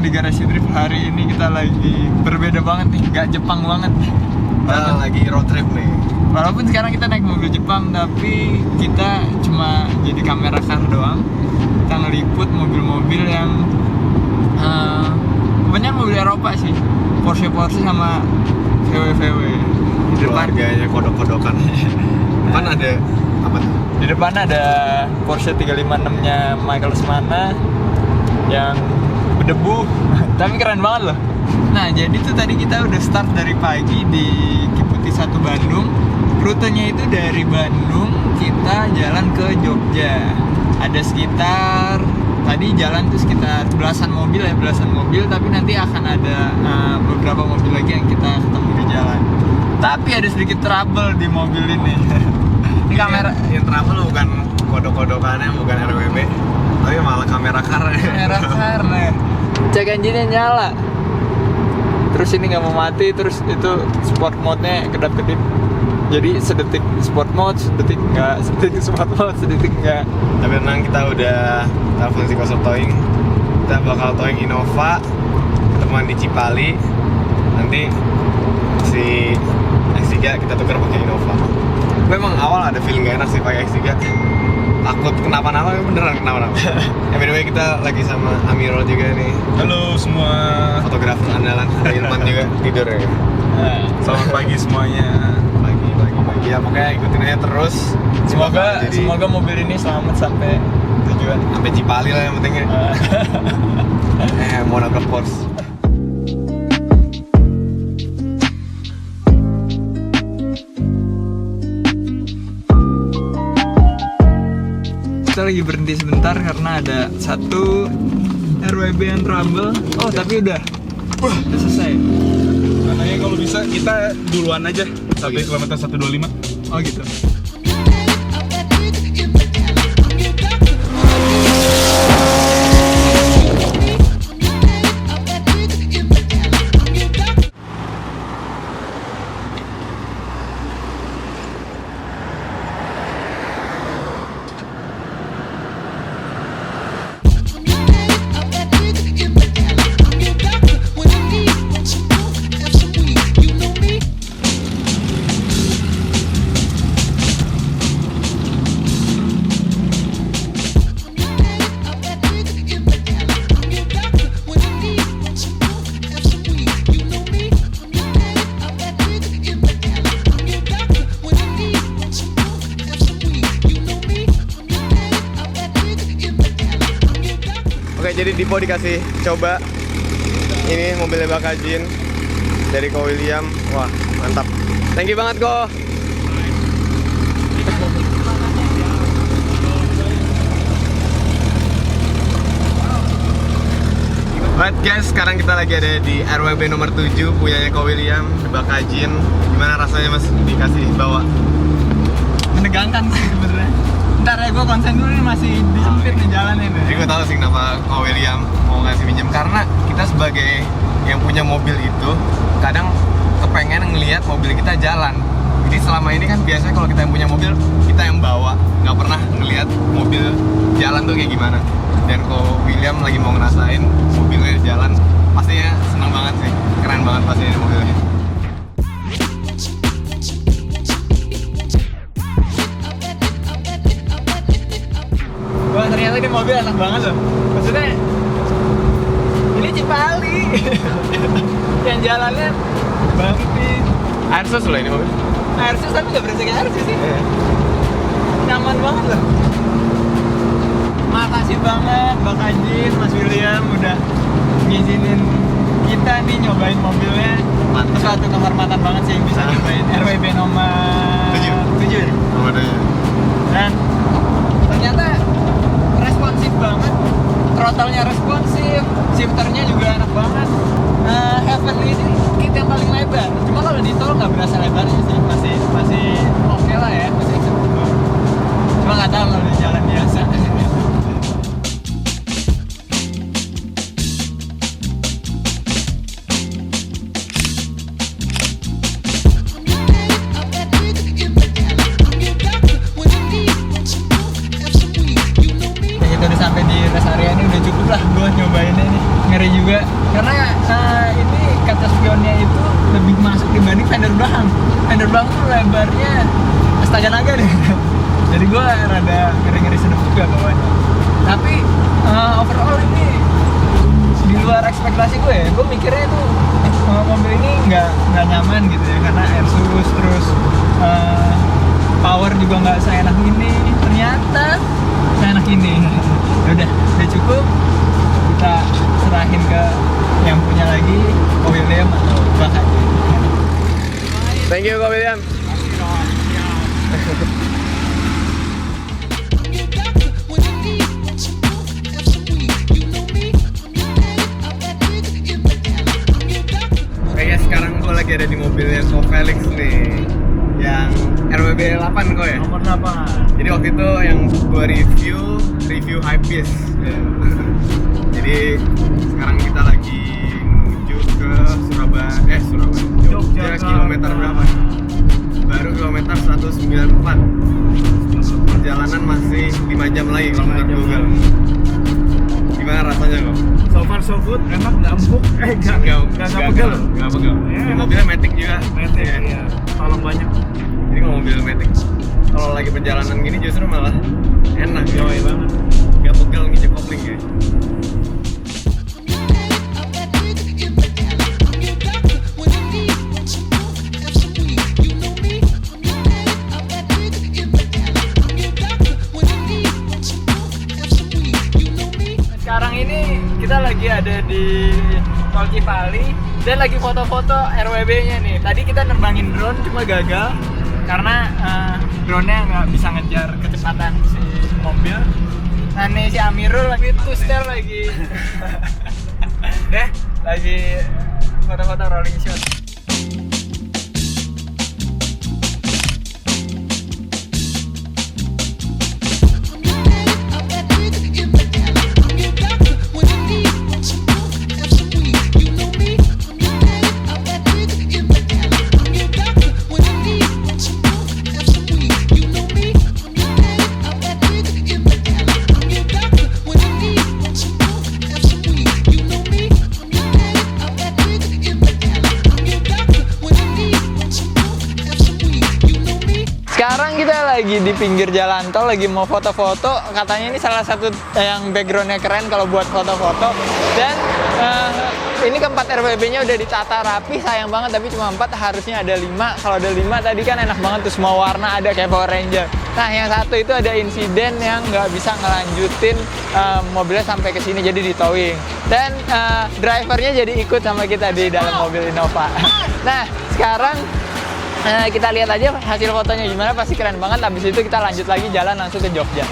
di Garasi Drift. Hari ini kita lagi berbeda banget nih, gak Jepang banget. Kita lagi road trip nih. Walaupun sekarang kita naik mobil Jepang, tapi kita cuma jadi kamera car doang. Kita ngeliput mobil-mobil yang kebanyakan mobil Eropa sih, Porsche sama VW. Di depan Keluarganya kodok-kodokan. Depan ada apa tuh? Di depan ada Porsche 356-nya Michael Semana yang berdebu, tapi keren banget loh. Nah, jadi tuh tadi kita udah start dari pagi di Kiputi 1 Bandung. Rutenya itu dari Bandung kita jalan ke Jogja. Ada sekitar tadi jalan tuh sekitar belasan mobil, tapi nanti akan ada beberapa mobil lagi yang kita ketemu di jalan. Tapi ada sedikit trouble di mobil ini. Ini kamera yang trouble bukan kodok-kodokannya, bukan RWB, tapi malah kamera car. Kamera car nih. Cek engine-nya nyala. Terus ini nggak mau mati, terus itu sport mode-nya kedap-kedip. Jadi sedetik sport mode, sedetik enggak, sedetik sport mode, sedetik enggak. Tapi tenang, kita udah telepon si Kosop Towing. Kita bakal towing Innova, ketemuan di Cipali. Nanti si X3 kita tukar pakai Innova. Memang awal ada feeling gak enak sih pakai X3. Takut kenapa-napa, beneran kenapa-napa. By the way, kita lagi sama Amirul juga nih. Halo semua. Fotografer andalan. Ada Ilman juga tidur ya. Selamat pagi semuanya. Pagi. Ya pokoknya ikutin aja terus. Semoga mobil ini selamat sampai tujuan. Sampai Cipali lah yang pentingnya. Mau nabrak Porsche. Kita lagi berhenti sebentar karena ada satu RWB yang trouble. Oh, tapi udah selesai. Katanya kalau bisa kita duluan aja sampai kilometer 125. Oh gitu. Oke, jadi Dipo dikasih coba ini mobilnya Bakajin dari Ko William. Wah, mantap. Thank you banget, Ko. Alright guys, sekarang kita lagi ada di RWB nomor 7 punyanya Ko William, Bakajin. Gimana rasanya Mas dikasih bawa? Menegangkan sih sebenarnya. Ntar ya, gue konsen dulu nih, masih disempit nih jalan ini. Jadi gue tahu sih kenapa Ko William mau ngasih minjem, karena kita sebagai yang punya mobil itu kadang kepengen ngelihat mobil kita jalan. Jadi selama ini kan biasanya kalau kita yang punya mobil, kita yang bawa, nggak pernah ngelihat mobil jalan tuh kayak gimana. Dan Ko William lagi mau ngerasain mobilnya jalan, pastinya seneng banget sih, keren banget pasti ini mobilnya. Wah, ternyata ini mobil enak banget loh. Maksudnya ini Cipali. Yang jalannya Bangpit. Airsus loh ini mobil. Airsus tapi nggak berisik Airsus sih. Nyaman banget loh. Makasih banget Bakajin, Mas William udah ngizinin kita nih nyobain mobilnya. Mantap. Suatu kehormatan banget sih bisa nyobain RWB nomor 7 ya? Nomor 7. Dan ternyata responsif banget, throttle-nya responsif, shifternya juga enak banget. Heavenly ini kit yang paling lebar, cuma kalau di tol nggak berasa lebarnya sih, masih oke lah ya, masih acceptable. Cuma nggak tahu kalau di jalan biasa. Kita udah sampai di rest area ini, udah cukup lah buat nyobainnya nih. Ngeri juga fender belakang tuh lebarnya astaga naga deh. Jadi gue rada ngeri-ngeri sedep juga bawahnya. Tapi overall ini di luar ekspektasi gue ya. Gue mikirnya itu mobil ini nggak nyaman gitu ya, karena air sus, terus power juga nggak seenak ini. Ternyata seenak ini. udah cukup, kita serahin ke yang punya lagi, Ko William atau Bak aja. Thank you Ko William. Oke guys, sekarang gue lagi ada di mobilnya Ko Felix nih, yang RWB 8 kok ya? Nomor 8. Jadi waktu itu yang gue review Hypebeast. Jadi sekarang kita lagi menuju ke Surabaya. Jogja kilometer berapa? Baru kilometer 194. Perjalanan masih 5 jam lagi kalau menurut Google. Gimana rasanya kok? So far so good, enak, nggak empuk. Nggak pegel. Nggak pegel. Ini mobilnya Matic juga. Matic, ya. Tolong banyak. Jadi kalau mobil Matic, kalau lagi perjalanan gini justru malah enak. Yoi banget. Nggak pegel nginjek kopling ya. Sekarang ini kita lagi ada di Tol Cipali dan lagi foto-foto RWB-nya nih. Tadi kita nerbangin drone cuma gagal karena drone-nya nggak bisa ngejar kecepatan si mobil. Nah nih si Amirul lagi two-star lagi lagi foto-foto rolling shot. Sekarang kita lagi di pinggir jalan tol, lagi mau foto-foto. Katanya ini salah satu yang backgroundnya keren kalau buat foto-foto. Dan ini keempat RWB-nya udah ditata rapi, sayang banget tapi cuma 4, harusnya ada 5. Kalau ada 5 tadi kan enak banget tuh, semua warna ada kayak Power Ranger. Nah yang satu itu ada insiden yang nggak bisa ngelanjutin mobilnya sampai ke sini, jadi di towing. Dan drivernya jadi ikut sama kita di dalam mobil Innova. Nah sekarang kita lihat aja hasil fotonya gimana, pasti keren banget. Habis itu kita lanjut lagi jalan langsung ke Jogja.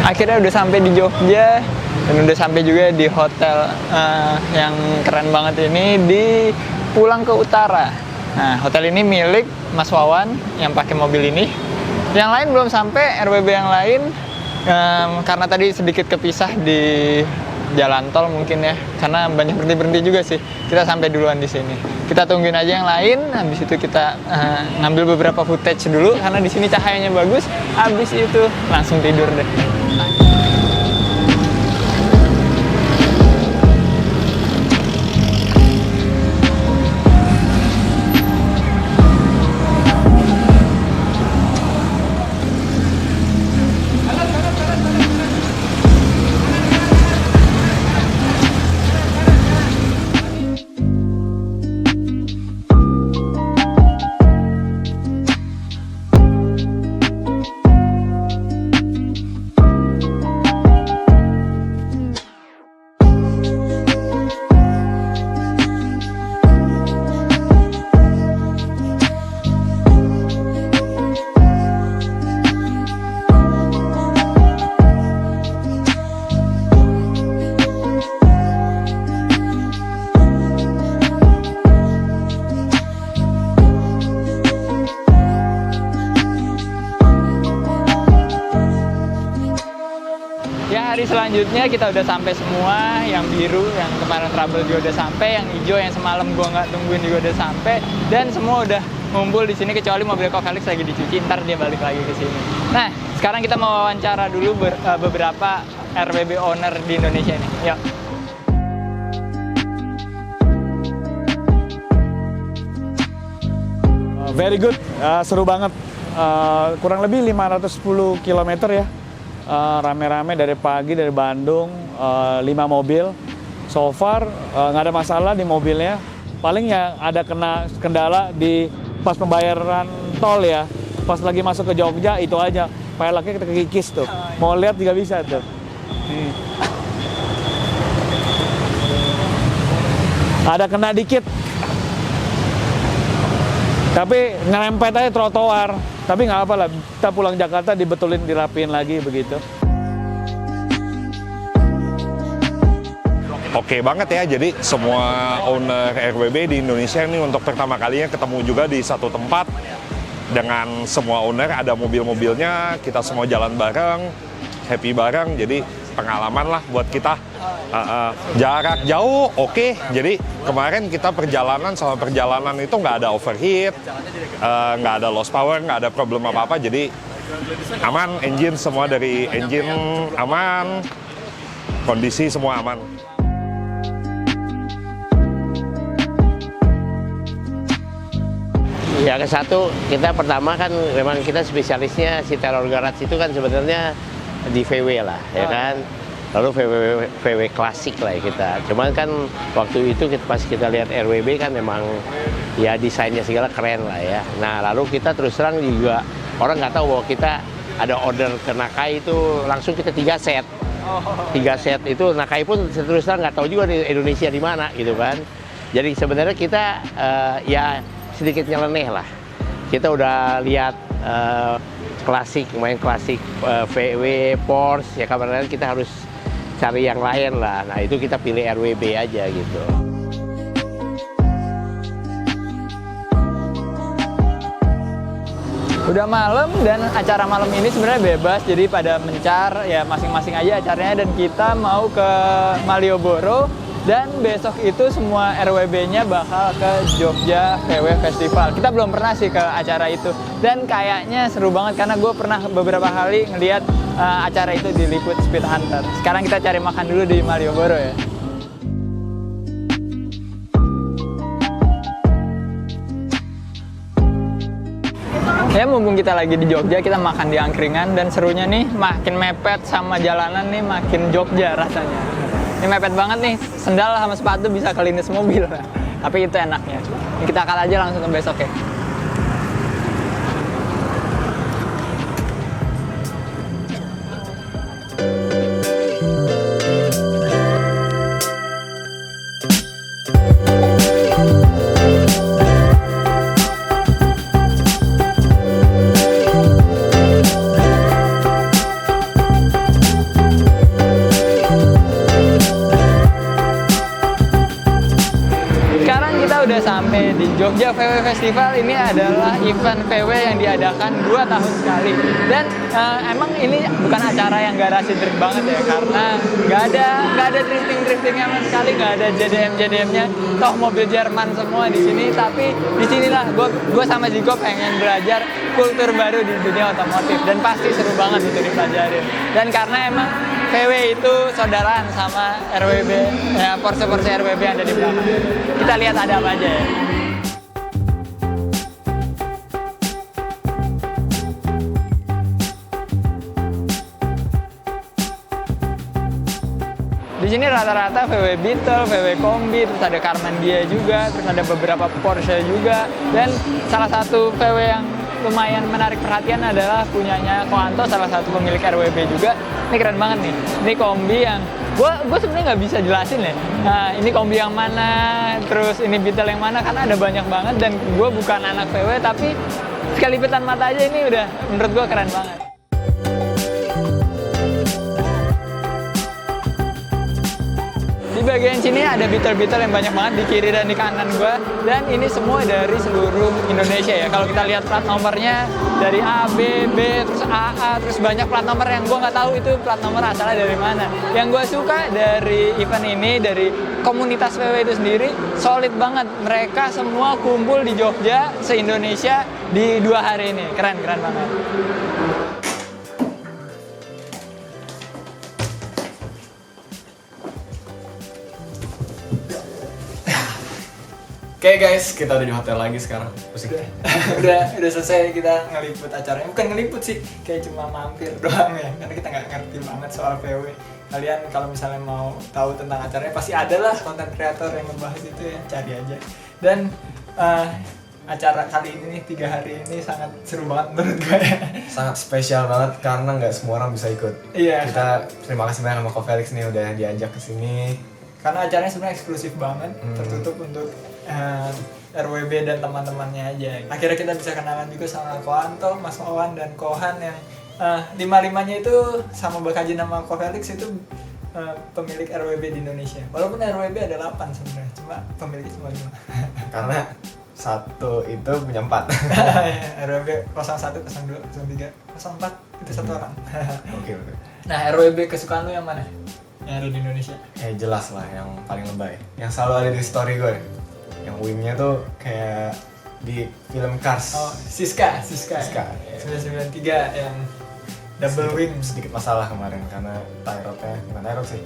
Akhirnya udah sampai di Jogja dan udah sampai juga di hotel yang keren banget ini di Pulang ke Utara. Nah, hotel ini milik Mas Wawan yang pakai mobil ini. Yang lain belum sampai, RWB yang lain karena tadi sedikit kepisah di jalan tol mungkin ya, karena banyak berhenti juga sih. Kita sampai duluan di sini. Kita tungguin aja yang lain. Habis itu kita ngambil beberapa footage dulu karena di sini cahayanya bagus. Habis itu langsung tidur deh. selanjutnya kita udah sampai semua, yang biru, yang kemarin trouble juga udah sampai, yang hijau yang semalam gua nggak tungguin juga udah sampai, dan semua udah ngumpul di sini kecuali mobil Ko Felix lagi dicuci, ntar dia balik lagi ke sini. Nah, sekarang kita mau wawancara dulu beberapa RWB owner di Indonesia ini. Yuk. Very good, seru banget. Kurang lebih 510 km ya. Rame-rame dari pagi dari Bandung, 5 mobil. So far nggak ada masalah di mobilnya. Paling ya ada kendala di pas pembayaran tol ya. Pas lagi masuk ke Jogja itu aja. Peleknya kita kikis tuh. Mau lihat juga bisa tuh. Ada kena dikit. Tapi ngerempet aja trotoar. Tapi nggak apa lah, kita pulang Jakarta dibetulin, dirapiin lagi begitu. Oke banget ya, jadi semua owner RWB di Indonesia ini untuk pertama kalinya ketemu juga di satu tempat dengan semua owner, ada mobil-mobilnya, kita semua jalan bareng, happy bareng, jadi pengalaman lah buat kita. Jarak jauh, oke. Jadi kemarin kita perjalanan itu nggak ada overheat, nggak ada loss power, nggak ada problem apa-apa. Jadi aman, engine semua dari engine aman, kondisi semua aman. Ya ke satu, kita pertama kan memang kita spesialisnya si Terror Garage itu kan sebenarnya di VW lah, ya kan. Lalu VW klasik lah kita. Cuman kan waktu itu pas kita lihat RWB kan memang ya desainnya segala keren lah ya. Nah lalu kita terus terang juga orang nggak tahu bahwa kita ada order ke Nakai itu langsung kita 3 set. 3 set itu Nakai pun terus terang nggak tahu juga di Indonesia di mana gitu kan. Jadi sebenarnya kita ya sedikit nyeleneh lah. Kita udah lihat klasik, main klasik VW, Porsche, ya kabarnya kita harus cari yang lain lah. Nah itu kita pilih RWB aja gitu. Udah malam dan acara malam ini sebenarnya bebas, jadi pada mencar ya masing-masing aja acaranya, dan kita mau ke Malioboro. Dan besok itu semua RWB-nya bakal ke Jogja VW Festival. Kita belum pernah sih ke acara itu. Dan kayaknya seru banget karena gue pernah beberapa kali ngeliat acara itu diliput Speed Hunter. Sekarang kita cari makan dulu di Malioboro ya. Ya mumpung kita lagi di Jogja, kita makan di angkringan. Dan serunya nih makin mepet sama jalanan nih makin Jogja rasanya. Ini mepet banget nih, sendal sama sepatu bisa kelindes mobil. Tapi itu enaknya. Ini kita akal aja langsung ke besok ya. Udah sampai di Jogja VW Festival. Ini adalah event VW yang diadakan 2 tahun sekali, dan emang ini bukan acara yang garasi drift banget ya, karena nggak ada driftingnya sama sekali, nggak ada JDM-nya. Toh mobil Jerman semua di sini, tapi di sinilah gue sama Zico pengen belajar kultur baru di dunia otomotif, dan pasti seru banget itu dipelajarin. Dan karena emang VW itu saudaraan sama RWB, ya, Porsche RWB yang ada di belakang. Kita lihat ada apa aja ya. Di sini rata-rata VW Beetle, VW Kombi, terus ada Karmandia juga, terus ada beberapa Porsche juga, dan salah satu VW yang lumayan menarik perhatian adalah punyanya Koanto, salah satu pemilik RWB juga. Ini keren banget nih. Ini kombi yang gue sebenarnya nggak bisa jelasin ya. Nah, ini kombi yang mana, terus ini Beetle yang mana, karena ada banyak banget, dan gue bukan anak VW, tapi sekali lipetan mata aja ini udah menurut gue keren banget. Di Di bagian sini ada beetle-beetle yang banyak banget di kiri dan di kanan gua, dan ini semua dari seluruh Indonesia ya. Kalau kita lihat plat nomornya dari A, B, B, terus AA, terus banyak plat nomor yang gua nggak tahu itu plat nomor asalnya dari mana. Yang gua suka dari event ini, dari komunitas VW itu sendiri, solid banget. Mereka semua kumpul di Jogja, se-Indonesia di 2 hari ini. Keren banget. Oke guys, kita udah di hotel lagi sekarang. Pusing. udah selesai kita ngeliput acaranya. Bukan ngeliput sih, kayak cuma mampir doang ya, karena kita nggak ngerti banget soal VW. Kalian kalau misalnya mau tahu tentang acaranya, pasti ada lah konten kreator yang membahas itu ya, cari aja. Dan acara kali ini nih, 3 hari ini sangat seru banget menurut gue ya. Sangat spesial banget karena nggak semua orang bisa ikut. Iya. Kita terima kasih banyak sama Ko Felix nih udah diajak ke sini. Karena acaranya sebenarnya eksklusif banget, tertutup untuk RWB dan teman-temannya aja. Akhirnya kita bisa kenalan juga sama Ko Anto, Mas Wawan, dan Kohan yang 5-5-nya itu sama Bakaji nama Ko Felix itu pemilik RWB di Indonesia. Walaupun RWB ada 8 sebenarnya, cuma pemiliknya cuma 5. Karena satu itu punya 4. RWB 01, 02, 03, 04 itu satu orang. Oke. Nah, RWB kesukaan lu yang mana? Yang ada di Indonesia? Jelas lah yang paling lebay. Yang selalu ada di story gue. Yang wingnya tuh kayak di film Cars. Oh, Siska. 993 yang double wing. Sedikit masalah kemarin karena tie rodnya, bukan tie rod sih,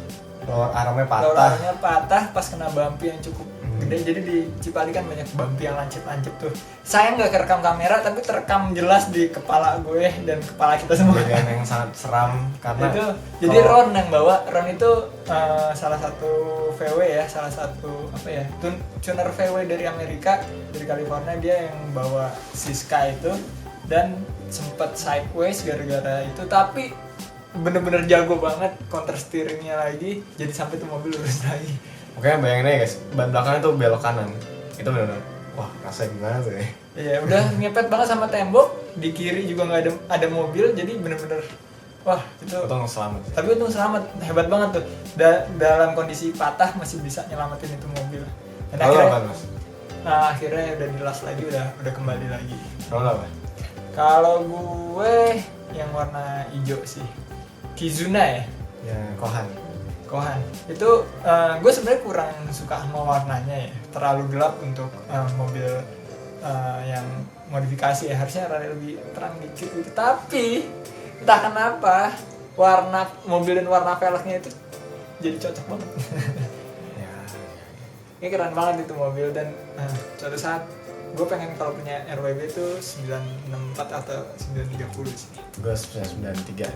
lower armnya patah. Lower armnya patah pas kena bumpy yang cukup gede. Jadi di Cipali kan banyak bumpy yang lancip-lancip tuh. Sayang nggak kerekam kamera, tapi terekam jelas di kepala gue dan kepala kita semua. Kejadian yang sangat seram karena itu. Jadi Ron yang bawa. Ron itu salah satu VW ya, salah satu apa ya, tuner VW dari Amerika, dari California. Dia yang bawa Siska itu dan sempet sideways gara-gara itu, tapi bener-bener jago banget counter steeringnya lagi, jadi sampai tuh mobil lurus lagi. Oke, bayangin aja guys, ban belakangnya tuh belok kanan. Itu bener-bener, wah rasanya gimana tuh ya. Iya, udah ngepet banget sama tembok, di kiri juga nggak ada mobil, jadi bener-bener wah itu. Untung selamat. Tapi untung selamat, hebat banget tuh. Dalam kondisi patah masih bisa nyelamatin itu mobil. Dan akhirnya udah dilas lagi, udah kembali lagi. Kalau apa? Kalau gue yang warna hijau sih, Kizuna ya. Ya, Kohan. Itu gue sebenarnya kurang suka sama warnanya ya, terlalu gelap untuk mobil yang modifikasi ya, harusnya rada lebih terang dikit gitu. Tapi entah kenapa warna mobil dan warna velgnya itu jadi cocok banget. Ya. Ini keren banget itu mobil, dan suatu saat gue pengen kalau punya RWB itu 964 atau 930 sih. Gue 993.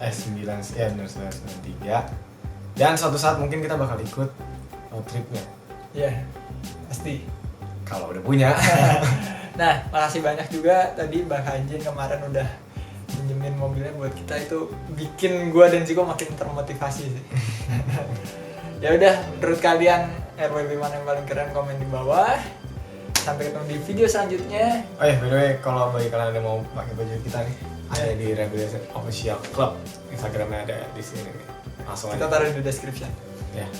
993. Dan suatu saat mungkin kita bakal ikut road tripnya. Iya, pasti. Kalau udah punya. Nah, makasih banyak juga tadi Mbak Hanjin kemarin udah pinjemin mobilnya buat kita, itu bikin gue dan Ziko makin termotivasi sih. Ya udah, menurut kalian RWB mana yang paling keren, komen di bawah. Sampai ketemu di video selanjutnya. Oh ya, by the way, kalau bagi kalian yang mau pakai baju kita nih, ada di Revolution Official Club. Instagramnya ada di sini nih. Langsung Kita aja. taruh di description. Ya.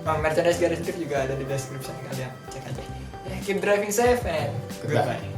Merchandise garis strip juga ada di description, kalian cek aja. Ya, keep driving safe and Goodbye. goodbye.